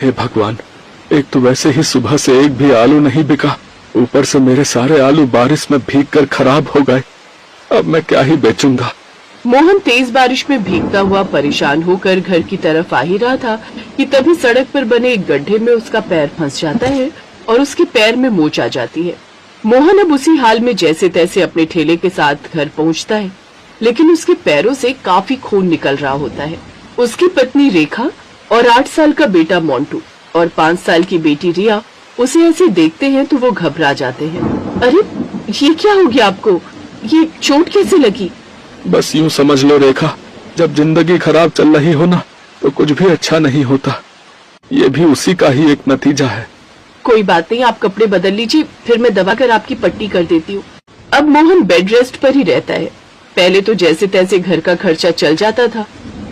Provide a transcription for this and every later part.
हे भगवान, एक तो वैसे ही सुबह से एक भी आलू नहीं बिका, ऊपर से मेरे सारे आलू बारिश में भीगकर खराब हो गए। अब मैं क्या ही बेचूंगा। मोहन तेज बारिश में भीगता हुआ परेशान होकर घर की तरफ आ ही रहा था कि तभी सड़क पर बने एक गड्ढे में उसका पैर फंस जाता है और उसके पैर में मोच आ जाती है। मोहन अब उसी हाल में जैसे तैसे अपने ठेले के साथ घर पहुंचता है, लेकिन उसके पैरों से काफी खून निकल रहा होता है। उसकी पत्नी रेखा और 8 साल का बेटा मोंटू और 5 साल की बेटी रिया उसे ऐसे देखते हैं तो वो घबरा जाते हैं। अरे ये क्या हो गया आपको? ये चोट कैसे लगी? बस यूं समझ लो रेखा, जब जिंदगी खराब चल रही हो ना तो कुछ भी अच्छा नहीं होता। ये भी उसी का ही एक नतीजा है। कोई बात नहीं, आप कपड़े बदल लीजिए, फिर मैं दबा कर आपकी पट्टी कर देती हूँ। अब मोहन बेड रेस्ट पर ही रहता है। पहले तो जैसे तैसे घर का खर्चा चल जाता था,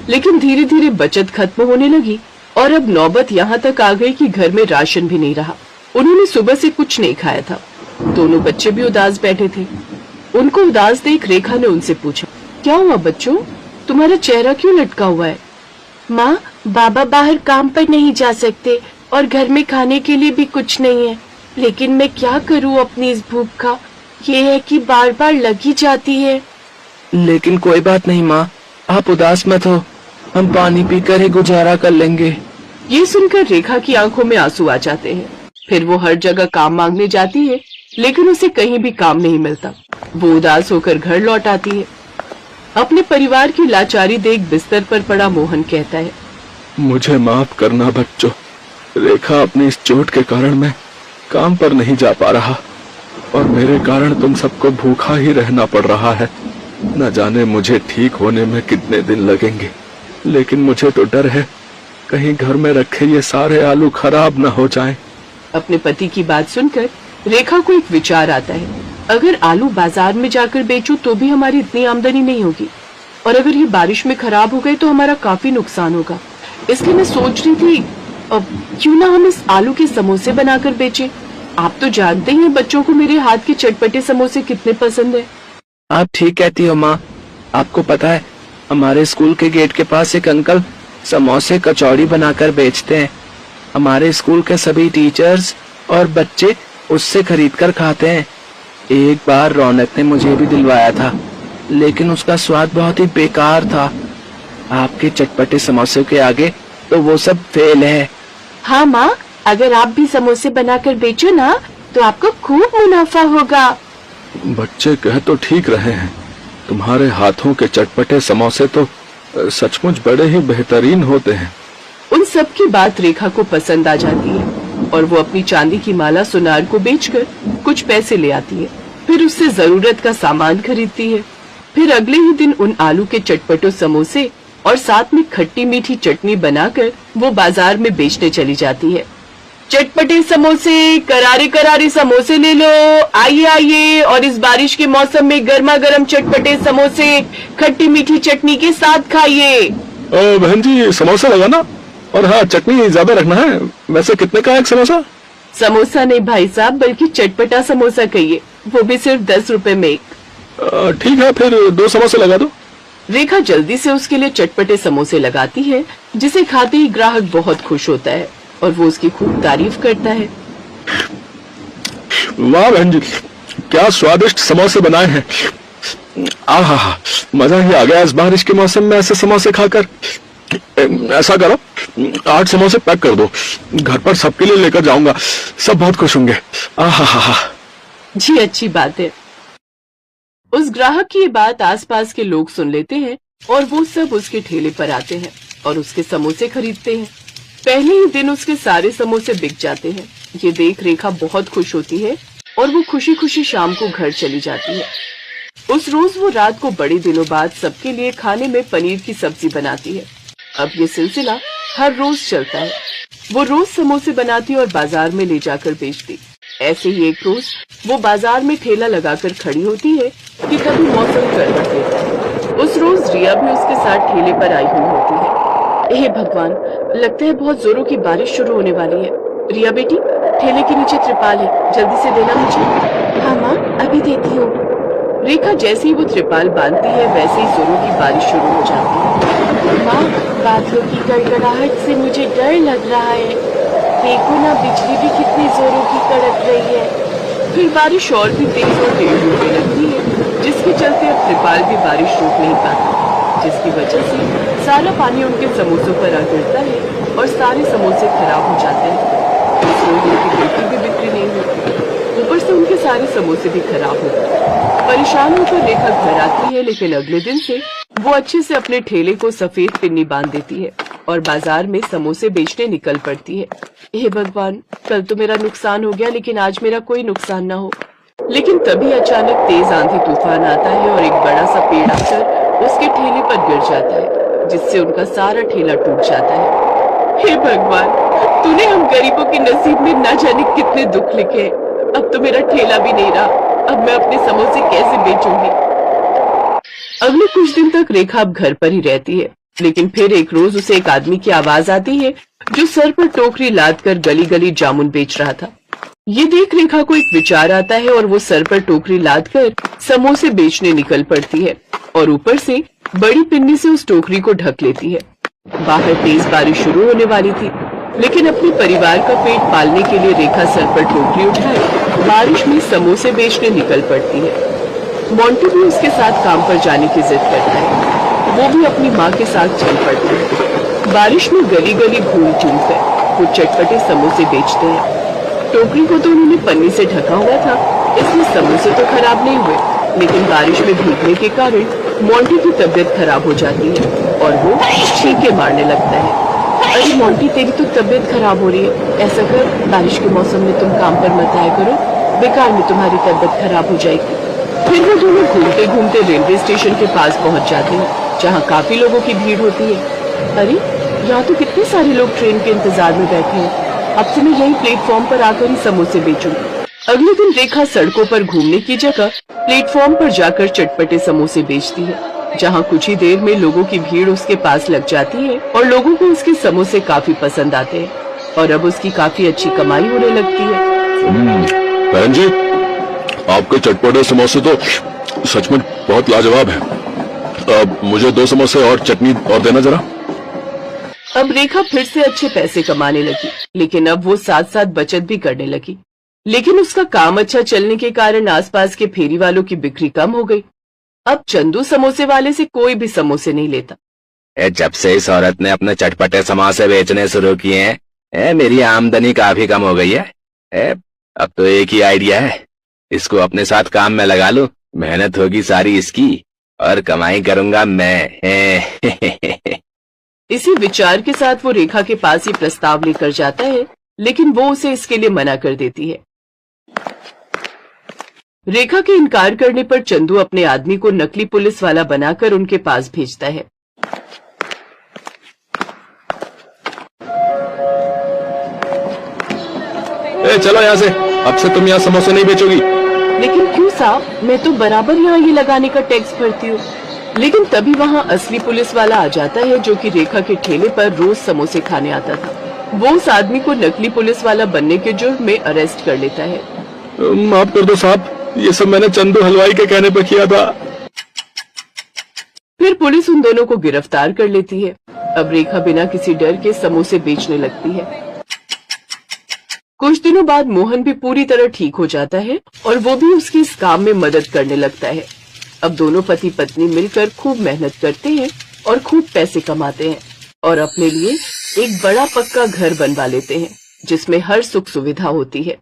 लेकिन धीरे धीरे बचत खत्म होने लगी और अब नौबत यहाँ तक आ गई कि घर में राशन भी नहीं रहा। उन्होंने सुबह से कुछ नहीं खाया था। दोनों बच्चे भी उदास बैठे थे। उनको उदास देख रेखा ने उनसे पूछा, क्या हुआ बच्चों, तुम्हारा चेहरा क्यों लटका हुआ है? माँ, बाबा बाहर काम पर नहीं जा सकते और घर में खाने के लिए भी कुछ नहीं है, लेकिन मैं क्या करूँ अपनी इस भूख का? ये है कि बार बार लगी जाती है। लेकिन कोई बात नहीं माँ, आप उदास मत हो, हम पानी पीकर ही गुजारा कर लेंगे। ये सुनकर रेखा की आंखों में आंसू आ जाते हैं। फिर वो हर जगह काम मांगने जाती है, लेकिन उसे कहीं भी काम नहीं मिलता। वो उदास होकर घर लौट आती है। अपने परिवार की लाचारी देख बिस्तर पर पड़ा मोहन कहता है, मुझे माफ करना बच्चों। रेखा, अपनी इस चोट के कारण मैं काम पर नहीं जा पा रहा और मेरे कारण तुम सबको भूखा ही रहना पड़ रहा है। न जाने मुझे ठीक होने में कितने दिन लगेंगे, लेकिन मुझे तो डर है कहीं घर में रखे ये सारे आलू खराब न हो जाएं। अपने पति की बात सुनकर रेखा को एक विचार आता है, अगर आलू बाजार में जाकर बेचूं तो भी हमारी इतनी आमदनी नहीं होगी, और अगर ये बारिश में खराब हो गए तो हमारा काफी नुकसान होगा। इसलिए मैं सोच रही थी, अब क्यों ना हम इस आलू के समोसे बनाकर बेचें। आप तो जानते ही हैं बच्चों को मेरे हाथ के चटपटे समोसे कितने पसंद है। आप ठीक कहती हो माँ। आपको पता है, हमारे स्कूल के गेट के पास एक अंकल समोसे कचौड़ी बनाकर बेचते हैं। हमारे स्कूल के सभी टीचर्स और बच्चे उससे खरीदकर खाते हैं। एक बार रौनक ने मुझे भी दिलवाया था, लेकिन उसका स्वाद बहुत ही बेकार था। आपके चटपटे समोसे के आगे तो वो सब फेल है। हाँ माँ, अगर आप भी समोसे बनाकर बेचो ना तो आपको खूब मुनाफा होगा। बच्चे कह तो ठीक रहे हैं, तुम्हारे हाथों के चटपटे समोसे तो सचमुच बड़े ही बेहतरीन होते हैं। उन सब की बात रेखा को पसंद आ जाती है और वो अपनी चांदी की माला सुनार को बेचकर कुछ पैसे ले आती है। फिर उससे जरूरत का सामान खरीदती है। फिर अगले ही दिन उन आलू के चटपटो समोसे और साथ में खट्टी मीठी चटनी बनाकर वो बाजार में बेचने चली जाती है। चटपटे समोसे, करारे करारे समोसे ले लो, आइए आइए, और इस बारिश के मौसम में गर्मा गर्म चटपटे समोसे खट्टी मीठी चटनी के साथ खाइए। बहन जी, समोसा लगाना, और हाँ, चटनी ज्यादा रखना है। वैसे कितने का है एक समोसा? समोसा नहीं भाई साहब, बल्कि चटपटा समोसा कहिए, वो भी सिर्फ 10 रुपए में एक। ठीक है, फिर 2 समोसे लगा दो। रेखा जल्दी से उसके लिए चटपटे समोसे लगाती है, जिसे खाते ही ग्राहक बहुत खुश होता है और वो उसकी खूब तारीफ करता है। वाह बहन जी, क्या स्वादिष्ट समोसे बनाए हैं। आहा, मजा ही आ गया इस बारिश के मौसम में ऐसे समोसे खाकर। ऐसा करो, 8 समोसे पैक कर दो, घर पर सबके लिए लेकर जाऊंगा, सब बहुत खुश होंगे। आहा जी, अच्छी बात है। उस ग्राहक की ये बात आसपास के लोग सुन लेते हैं और वो सब उसके ठेले पर आते हैं और उसके समोसे खरीदते हैं। पहले ही दिन उसके सारे समोसे बिक जाते हैं। ये देख रेखा बहुत खुश होती है और वो खुशी खुशी शाम को घर चली जाती है। उस रोज वो रात को बड़े दिनों बाद सबके लिए खाने में पनीर की सब्जी बनाती है। अब ये सिलसिला हर रोज चलता है। वो रोज समोसे बनाती और बाजार में ले जाकर बेचती। ऐसे ही एक रोज वो बाजार में ठेला लगाकर खड़ी होती है कि तभी मौसम करवट लेता है। उस रोज रिया भी उसके साथ ठेले पर आई हुई होती है। हे भगवान, लगता है बहुत जोरों की बारिश शुरू होने वाली है। रिया बेटी, ठेले के नीचे त्रिपाल है, जल्दी से देना मुझे। हाँ माँ, अभी देती हूँ। रेखा जैसे ही वो त्रिपाल बांधती है वैसे ही जोरों की बारिश शुरू हो जाती है। माँ, बादलों की गड़गड़ाहट से मुझे डर लग रहा है। देखो ना, बिजली भी कितनी जोरों की कड़क रही है। फिर बारिश और भी तेज और तेज होने लगती है, जिसके चलते अब त्रिपाल भी बारिश रोक नहीं पाता, जिसकी वजह से सारा पानी उनके समोसों पर आ गिरता है और सारे समोसे खराब हो जाते हैं। इस रोज उनकी बिल्कुल भी बिक्री नहीं होती, ऊपर से उनके सारे समोसे भी खराब होते हैं। परेशान होकर रेखा घर आती है, लेकिन अगले दिन से वो अच्छे से अपने ठेले को सफेद पिन्नी बांध देती है और बाजार में समोसे बेचने निकल पड़ती है। हे भगवान, कल तो मेरा नुकसान हो गया, लेकिन आज मेरा कोई नुकसान ना हो। लेकिन तभी अचानक तेज आंधी तूफान आता है और एक बड़ा सा पेड़ आकर उसके ठेले पर गिर जाता है, जिससे उनका सारा ठेला टूट जाता है। हे भगवान, तूने हम गरीबों के नसीब में न जाने कितने दुख लिखे। अब तो मेरा ठेला भी नहीं रहा, अब मैं अपने समोसे कैसे बेचूंगी। अगले कुछ दिन तक रेखा अब घर पर ही रहती है, लेकिन फिर एक रोज उसे एक आदमी की आवाज आती है जो सर पर टोकरी लाद कर गली गली जामुन बेच रहा था। ये देख रेखा को एक विचार आता है और वो सर पर टोकरी लाद कर समोसे बेचने निकल पड़ती है और ऊपर से बड़ी पिन्नी से उस टोकरी को ढक लेती है। बाहर तेज बारिश शुरू होने वाली थी, लेकिन अपने परिवार का पेट पालने के लिए रेखा सर पर टोकरी उठाए बारिश में समोसे बेचने निकल पड़ती है। मोंटी भी उसके साथ काम पर जाने की जिद करता है, वो भी अपनी माँ के साथ चल पड़ती है। बारिश में गली गली घूम घूम कर वो चटपटे समोसे बेचते हैं। टोकरी को तो उन्होंने पन्नी से ढका हुआ था, इसलिए समोसे तो खराब नहीं हुए, लेकिन बारिश में भीगने के कारण मोंटी की तबीयत खराब हो जाती है और वो छींके मारने लगता है। अरे मोंटी, तेरी तो तबीयत खराब हो रही है, ऐसा कर, बारिश के मौसम में तुम काम पर मत आया करो, बेकार में तुम्हारी तबीयत खराब हो जाएगी। फिर वो दोनों घूमते घूमते रेलवे स्टेशन के पास पहुंच जाते हैं, जहाँ काफी लोगों की भीड़ होती है। अरे, यहाँ तो कितने सारे लोग ट्रेन के इंतजार में बैठे हैं, अब से मैं यही प्लेटफॉर्म पर आकर ही समोसे बेचूंगी। अगले दिन रेखा सड़कों पर घूमने की जगह प्लेटफॉर्म पर जाकर चटपटे समोसे बेचती है, जहाँ कुछ ही देर में लोगों की भीड़ उसके पास लग जाती है और लोगों को उसके समोसे काफी पसंद आते हैं और अब उसकी काफी अच्छी कमाई होने लगती है। बहन जी, आपके चटपटे समोसे तो सचमुच बहुत लाजवाब हैं। अब मुझे 2 समोसे और चटनी और देना जरा। अब रेखा फिर से अच्छे पैसे कमाने लगी, लेकिन अब वो साथ साथ बचत भी करने लगी। लेकिन उसका काम अच्छा चलने के कारण आसपास के फेरी वालों की बिक्री कम हो गई। अब चंदू समोसे वाले से कोई भी समोसे नहीं लेता। जब से इस औरत ने अपने चटपटे समोसे बेचने शुरू किए हैं, मेरी आमदनी काफी कम हो गई है। अब तो एक ही आइडिया है, इसको अपने साथ काम में लगा लूं, मेहनत होगी सारी इसकी और कमाई करूंगा मैं। इसी विचार के साथ वो रेखा के पास ही प्रस्ताव लेकर जाता है, लेकिन वो उसे इसके लिए मना कर देती है। रेखा के इनकार करने पर चंदू अपने आदमी को नकली पुलिस वाला बनाकर उनके पास भेजता है। चलो यहाँ से, अब से तुम यहाँ समोसे नहीं बेचोगी। लेकिन क्यों साहब, मैं तो बराबर यहाँ ये लगाने का टैक्स भरती हूँ। लेकिन तभी वहाँ असली पुलिस वाला आ जाता है, जो कि रेखा के ठेले पर रोज समोसे खाने आता था। वो उस आदमी को नकली पुलिस वाला बनने के जुर्म में अरेस्ट कर लेता है। माफ कर दो साहब, ये सब मैंने चंदू हलवाई के कहने पर किया था। फिर पुलिस उन दोनों को गिरफ्तार कर लेती है। अब रेखा बिना किसी डर के समोसे बेचने लगती है। कुछ दिनों बाद मोहन भी पूरी तरह ठीक हो जाता है और वो भी उसकी इस काम में मदद करने लगता है। अब दोनों पति पत्नी मिलकर खूब मेहनत करते हैं और खूब पैसे कमाते हैं और अपने लिए एक बड़ा पक्का घर बनवा लेते हैं, जिसमें हर सुख सुविधा होती है।